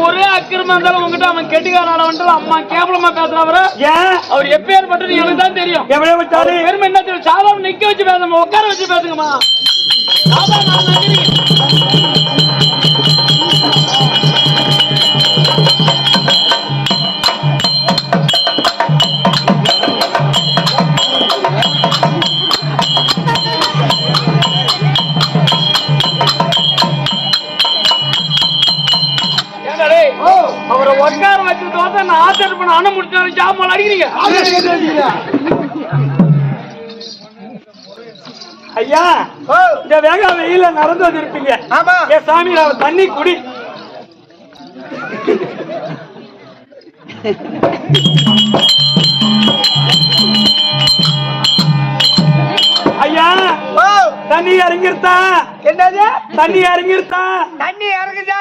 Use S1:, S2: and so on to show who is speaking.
S1: ஒரே அக்கிரமா இருந்தாலும் உங்ககிட்ட அவன் கெட்டிக்காரன் அம்மா கேவலமா பேசுறவரு அவர் எப்பேர் பட்டது எனக்கு தான் தெரியும். பெருமை என்ன தெரியும்? சாதாரண நிக்க வச்சு பேசுமா, உட்கார வச்சு பேசுங்கம்மா. அவரை உட்கார வச்சு நான் ஆச்சரிய பண்ண அணை முடிச்சாலும் ஜாமான் அடிக்கிறீங்க. ஐயா இந்த வேக வெயில நடந்து வந்திருப்பீங்க. ஏ சாமி தண்ணி குடி. ஐயா தண்ணி இறங்கிருத்தா? என்னது தண்ணி இறங்கிருத்தா? தண்ணி இறங்குதா?